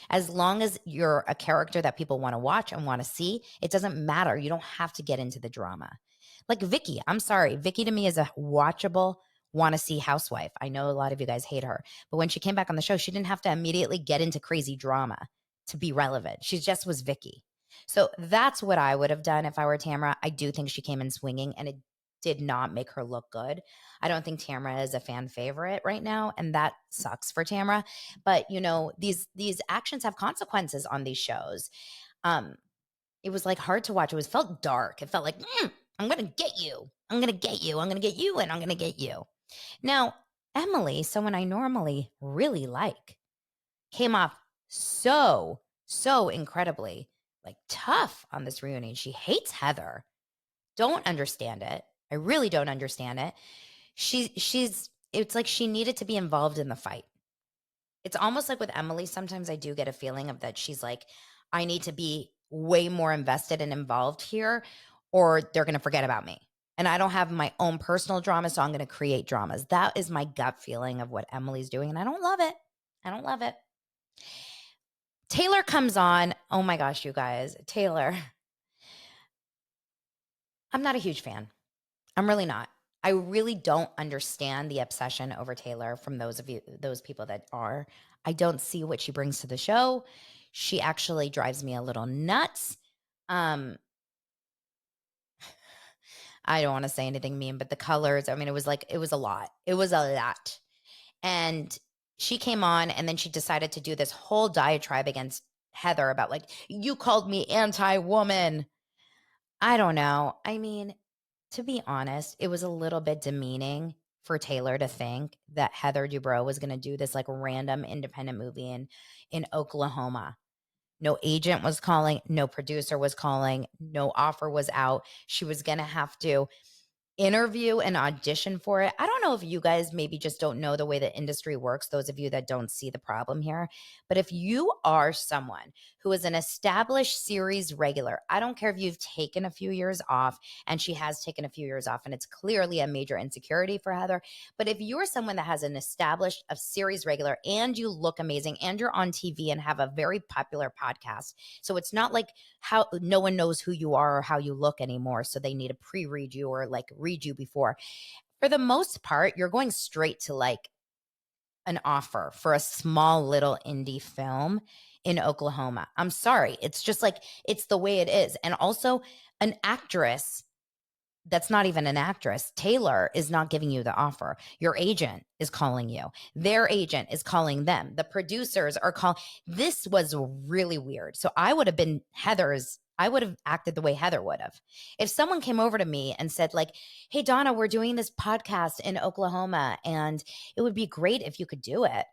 As long as you're a character that people want to watch and want to see, it doesn't matter. You don't have to get into the drama. Like Vicky, I'm sorry. Vicky to me is a watchable, want to see housewife. I know a lot of you guys hate her, but when she came back on the show, she didn't have to immediately get into crazy drama to be relevant. She just was Vicky. So that's what I would have done if I were Tamara. I do think she came in swinging and it did not make her look good. I don't think Tamara is a fan favorite right now, and that sucks for Tamara. But you know, these actions have consequences on these shows. It was like hard to watch. It was felt dark. It felt like I'm gonna get you. I'm gonna get you. I'm gonna get you, and I'm gonna get you. Now, Emily, someone I normally really like, came off so incredibly like tough on this reunion. She hates Heather. Don't understand it. I really don't understand it. She's it's like she needed to be involved in the fight. It's almost like with Emily, sometimes I do get a feeling of that she's like, I need to be way more invested and involved here, or they're going to forget about me. And I don't have my own personal drama, so I'm going to create dramas. That is my gut feeling of what Emily's doing, and I don't love it. I don't love it. Taylor comes on. Oh my gosh, you guys. Taylor. I'm not a huge fan. I'm really not. I really don't understand the obsession over Taylor from those people that are. I don't see what she brings to the show. She actually drives me a little nuts. I don't want to say anything mean, but the colors, I mean, it was a lot. It was a lot. And she came on and then she decided to do this whole diatribe against Heather about like, you called me anti-woman. I don't know. I mean, to be honest, it was a little bit demeaning for Taylor to think that Heather Dubrow was going to do this like random independent movie in Oklahoma. No agent was calling, no producer was calling, no offer was out. She was going to have to interview and audition for it. I don't know if you guys maybe just don't know the way the industry works, those of you that don't see the problem here. But if you are someone who is an established series regular, I don't care if you've taken a few years off, and she has taken a few years off, and it's clearly a major insecurity for Heather. But if you're someone that has an established a series regular and you look amazing and you're on TV and have a very popular podcast, so it's not like how no one knows who you are or how you look anymore, so they need to pre-read you or like read you before. For the most part, you're going straight to like an offer for a small little indie film in Oklahoma. I'm sorry. It's just like, it's the way it is. And also, an actress that's not even an actress, Taylor, is not giving you the offer. Your agent is calling you. Their agent is calling them. The producers are calling. This was really weird. So I would have been I would have acted the way Heather would have. If someone came over to me and said like, hey, Donna, we're doing this podcast in Oklahoma and it would be great if you could do it.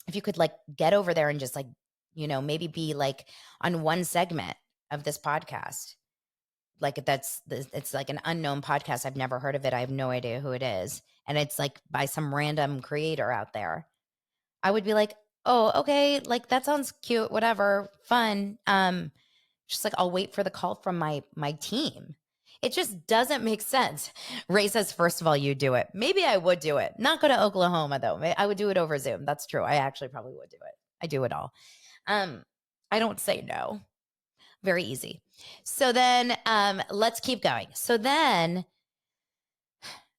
If you could like get over there and just like, maybe be like on one segment of this podcast. Like it's like an unknown podcast. I've never heard of it. I have no idea who it is. And it's like by some random creator out there. I would be like, oh, okay. Like that sounds cute. Whatever. Fun. Just like, I'll wait for the call from my team. It just doesn't make sense. Ray says, first of all, you do it. Maybe I would do it. Not go to Oklahoma though. I would do it over Zoom. That's true. I actually probably would do it. I do it all. I don't say no. Very easy. So then let's keep going. So then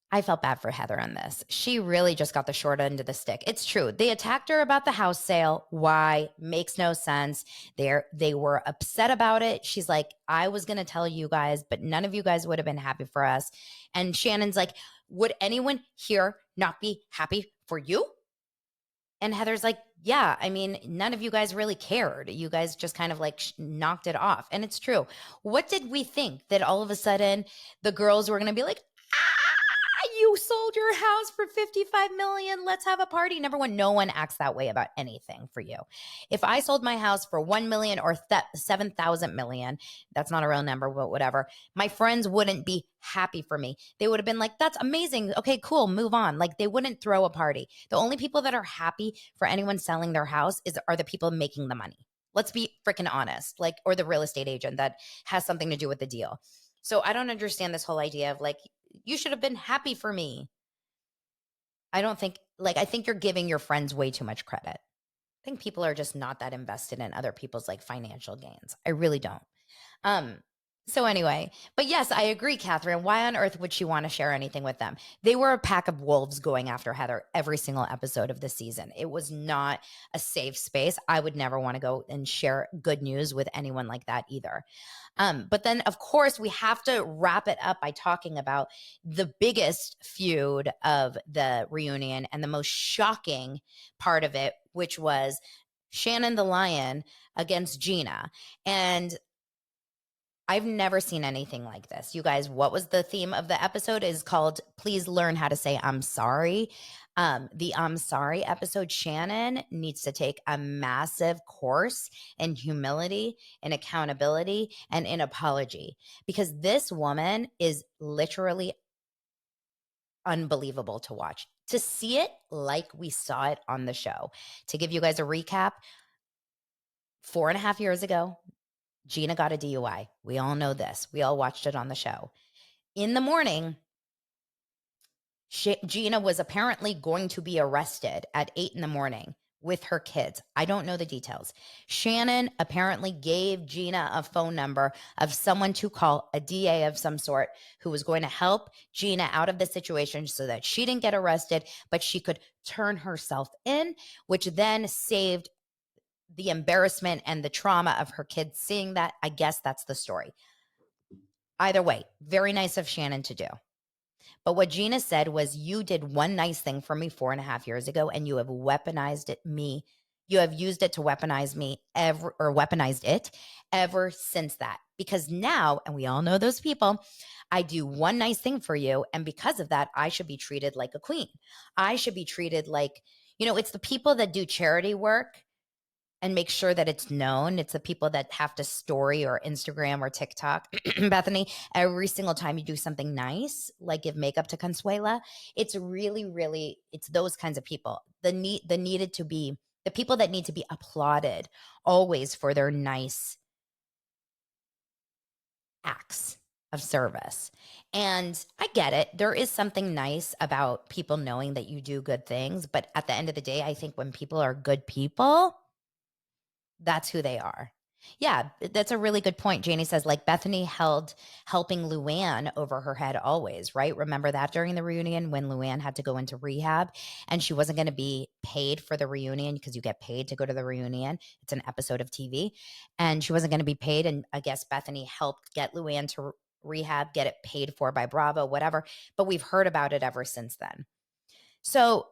I felt bad for Heather on this. She really just got the short end of the stick. It's true. They attacked her about the house sale. Why? Makes no sense. They were upset about it. She's like, I was going to tell you guys, but none of you guys would have been happy for us. And Shannon's like, would anyone here not be happy for you? And Heather's like, yeah, I mean, none of you guys really cared. You guys just kind of like knocked it off. And it's true. What did we think that all of a sudden the girls were going to be like, you sold your house for 55 million. Let's have a party. Number one, no one acts that way about anything for you. If I sold my house for 1 million or 7,000 million, that's not a real number, but whatever, my friends wouldn't be happy for me. They would have been like, that's amazing. Okay, cool. Move on. Like they wouldn't throw a party. The only people that are happy for anyone selling their house are the people making the money. Let's be freaking honest. Like, or the real estate agent that has something to do with the deal. So I don't understand this whole idea of like, you should have been happy for me. I think you're giving your friends way too much credit. think people are just not that invested in other people's like financial gains. I really don't. Um, so anyway, but yes, I agree, Catherine. Why on earth would she want to share anything with them? They were a pack of wolves going after Heather every single episode of the season. It was not a safe space. I would never want to go and share good news with anyone like that either. But then, of course, we have to wrap it up by talking about the biggest feud of the reunion and the most shocking part of it, which was Shannon the Lion against Gina. And I've never seen anything like this. You guys, what was the theme of the episode? Is called Please Learn How to Say I'm Sorry. The I'm Sorry episode, Shannon needs to take a massive course in humility, in accountability, and in apology, because this woman is literally unbelievable to watch. To see it like we saw it on the show. To give you guys a recap, 4.5 years ago, Gina got a DUI. We all know this. We all watched it on the show. In the morning, Gina was apparently going to be arrested at 8 in the morning with her kids. I don't know the details. Shannon apparently gave Gina a phone number of someone to call, a DA of some sort, who was going to help Gina out of the situation so that she didn't get arrested, but she could turn herself in, which then saved the embarrassment and the trauma of her kids seeing that. I guess that's the story. Either way, very nice of Shannon to do. But what Gina said was, you did one nice thing for me 4.5 years ago, and you have weaponized me. You have used it to weaponize me weaponized it ever since that. Because now, and we all know those people, I do one nice thing for you, and because of that, I should be treated like a queen. I should be treated like, it's the people that do charity work and make sure that it's known. It's the people that have to story or Instagram or TikTok, Bethany, every single time you do something nice, like give makeup to Consuela. It's really, really, it's those kinds of people. The people that need to be applauded always for their nice acts of service. And I get it. There is something nice about people knowing that you do good things. But at the end of the day, I think when people are good people, that's who they are. Yeah, that's a really good point. Janie says, like Bethany held helping Luann over her head always, right? Remember that during the reunion when Luann had to go into rehab and she wasn't going to be paid for the reunion, because you get paid to go to the reunion. It's an episode of TV. And she wasn't going to be paid. And I guess Bethany helped get Luann to rehab, get it paid for by Bravo, whatever. But we've heard about it ever since then. So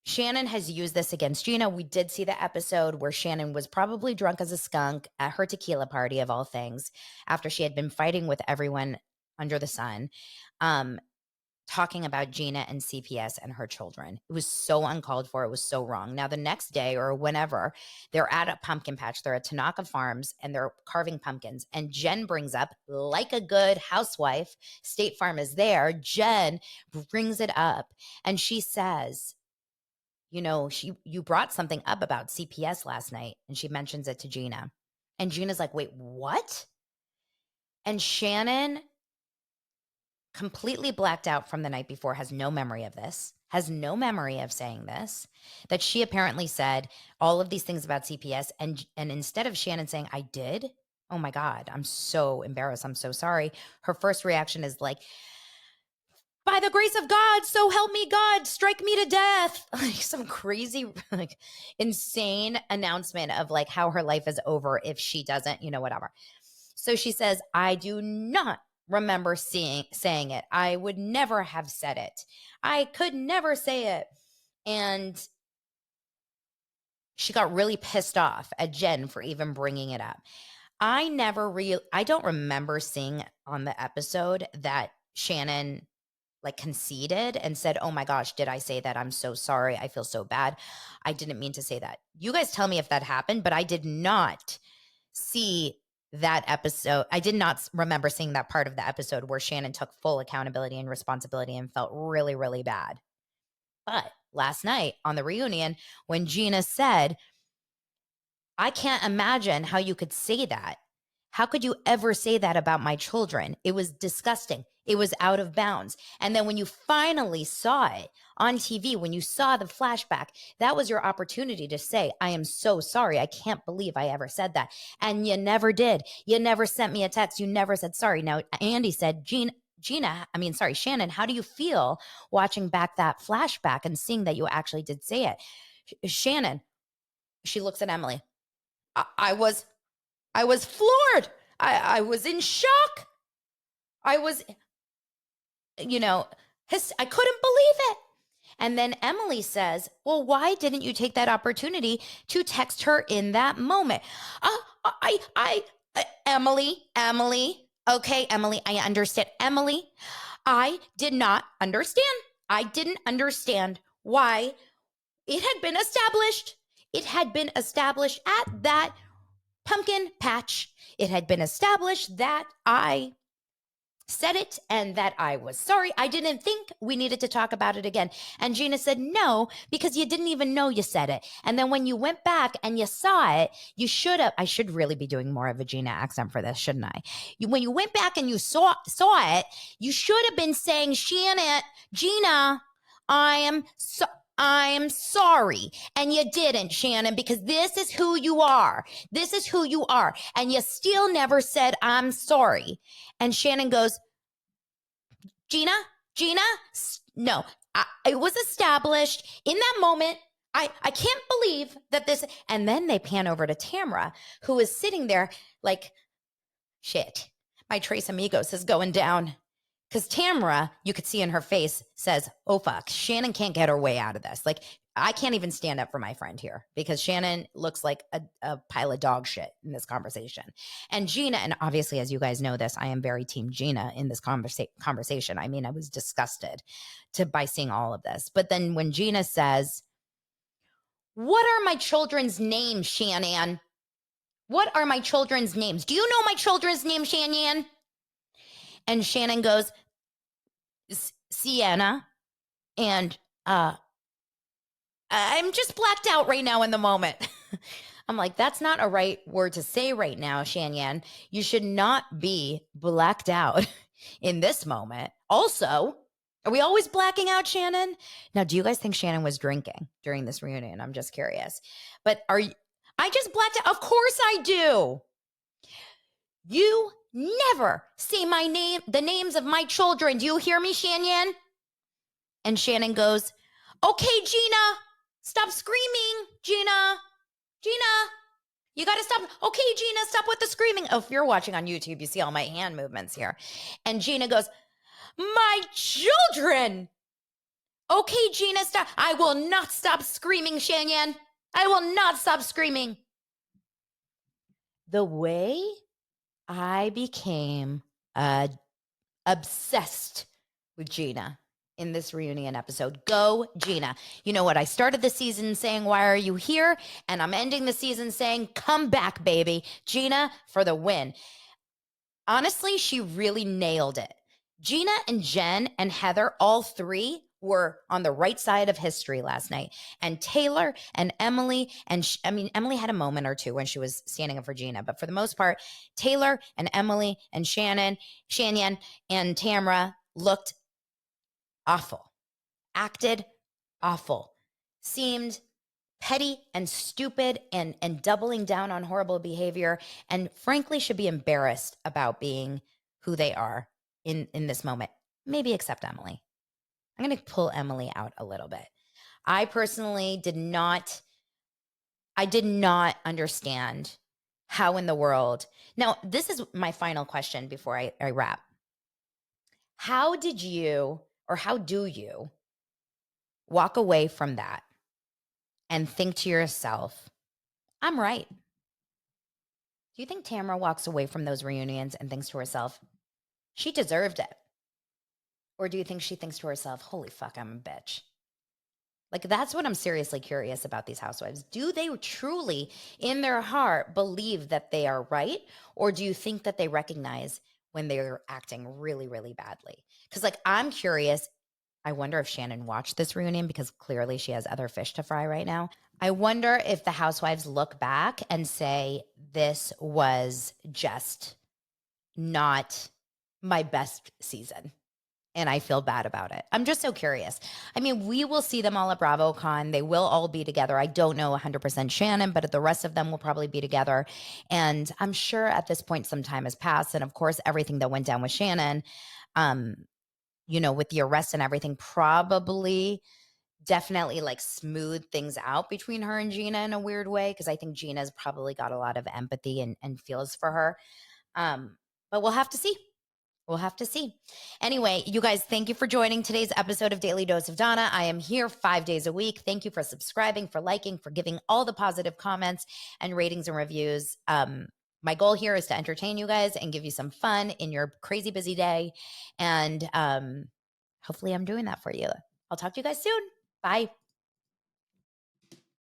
Shannon has used this against Gina. We did see the episode where Shannon was probably drunk as a skunk at her tequila party, of all things, after she had been fighting with everyone under the sun, talking about Gina and CPS and her children. It was so uncalled for. It was so wrong. Now, the next day or whenever, they're at a pumpkin patch. They're at Tanaka Farms and they're carving pumpkins. And Jen brings up, like a good housewife, State Farm is there. Jen brings it up and she says, you brought something up about CPS last night, and she mentions it to Gina. And Gina's like, wait, what? And Shannon, completely blacked out from the night before, has no memory of this, has no memory of saying this, that she apparently said all of these things about CPS. And instead of Shannon saying, I did, oh my God, I'm so embarrassed, I'm so sorry, her first reaction is like, by the grace of God, so help me God, strike me to death. Like some crazy, like insane announcement of like how her life is over if she doesn't, whatever. So she says, I do not remember saying it. I would never have said it. I could never say it. And she got really pissed off at Jen for even bringing it up. I don't remember seeing on the episode that Shannon like conceded and said, oh my gosh, did I say that? I'm so sorry. I feel so bad. I didn't mean to say that. You guys tell me if that happened, but I did not see that episode. I did not remember seeing that part of the episode where Shannon took full accountability and responsibility and felt really, really bad. But last night on the reunion, when Gina said, I can't imagine how you could say that. How could you ever say that about my children? It was disgusting. It was out of bounds. And then when you finally saw it on TV, when you saw the flashback, that was your opportunity to say, I am so sorry. I can't believe I ever said that. And you never did. You never sent me a text. You never said sorry. Now, Andy said, Shannon, how do you feel watching back that flashback and seeing that you actually did say it? Shannon, she looks at Emily. I was floored. I was in shock. I was, I couldn't believe it. And then Emily says, well, why didn't you take that opportunity to text her in that moment? Emily, okay, Emily, I understand. Emily, I did not understand. I didn't understand why it had been established. It had been established at that pumpkin patch. It had been established that I said it and that I was sorry. I didn't think we needed to talk about it again. And Gina said, no, because you didn't even know you said it. And then when you went back and you saw it, you should have, I should really be doing more of a Gina accent for this, shouldn't I? When you went back and you saw it, you should have been saying, Shannon, Gina, I'm sorry. And you didn't, Shannon, because this is who you are. This is who you are. And you still never said, I'm sorry. And Shannon goes, Gina, no, it was established in that moment. I can't believe that this, and then they pan over to Tamra, who is sitting there like, shit, my Tres Amigos is going down. Because Tamra, you could see in her face, says, oh, fuck, Shannon can't get her way out of this. Like, I can't even stand up for my friend here because Shannon looks like a pile of dog shit in this conversation. And Gina, and obviously, as you guys know this, I am very team Gina in this conversation. I mean, I was disgusted by seeing all of this. But then when Gina says, what are my children's names, Shannon? What are my children's names? Do you know my children's names, Shannon? And Shannon goes, Sienna, and I'm just blacked out right now in the moment. I'm like, that's not a right word to say right now, Shannon. You should not be blacked out in this moment. Also, are we always blacking out, Shannon? Now, do you guys think Shannon was drinking during this reunion? I'm just curious. But I just blacked out. Of course I do. You never say my name, the names of my children. Do you hear me, Shannon? And Shannon goes, okay, Gina, stop screaming, Gina, you got to stop. Okay, Gina, stop with the screaming. Oh, if you're watching on YouTube, you see all my hand movements here. And Gina goes, my children. Okay, Gina, stop. I will not stop screaming, Shannon. I will not stop screaming. The way I became obsessed with Gina in this reunion episode. Go, Gina. You know what? I started the season saying, why are you here? And I'm ending the season saying, come back, baby. Gina for the win. Honestly, she really nailed it. Gina and Jen and Heather, all three were on the right side of history last night. And Taylor and Emily, and Emily had a moment or two when she was standing up for Gina, but for the most part, Taylor and Emily and Shannon and Tamra looked awful, acted awful, seemed petty and stupid and doubling down on horrible behavior, and frankly should be embarrassed about being who they are in this moment. Maybe except Emily. I'm going to pull Emily out a little bit. I personally did not understand how in the world. Now, this is my final question before I wrap. How do you walk away from that and think to yourself, I'm right? Do you think Tamra walks away from those reunions and thinks to herself, she deserved it? Or do you think she thinks to herself, holy fuck, I'm a bitch? Like, that's what I'm seriously curious about these housewives. Do they truly, in their heart, believe that they are right? Or do you think that they recognize when they're acting really, really badly? Because, like, I'm curious. I wonder if Shannon watched this reunion because clearly she has other fish to fry right now. I wonder if the housewives look back and say, this was just not my best season. And I feel bad about it. I'm just so curious. I mean, we will see them all at BravoCon. They will all be together. I don't know 100% Shannon, but the rest of them will probably be together. And I'm sure at this point some time has passed. And of course, everything that went down with Shannon, um, with the arrest and everything, probably definitely like smooth things out between her and Gina in a weird way. Cause I think Gina's probably got a lot of empathy and feels for her. But we'll have to see. We'll have to see. Anyway, you guys, thank you for joining today's episode of Daily Dose of Donna. I am here 5 days a week. Thank you for subscribing, for liking, for giving all the positive comments and ratings and reviews. My goal here is to entertain you guys and give you some fun in your crazy busy day. And hopefully I'm doing that for you. I'll talk to you guys soon. Bye.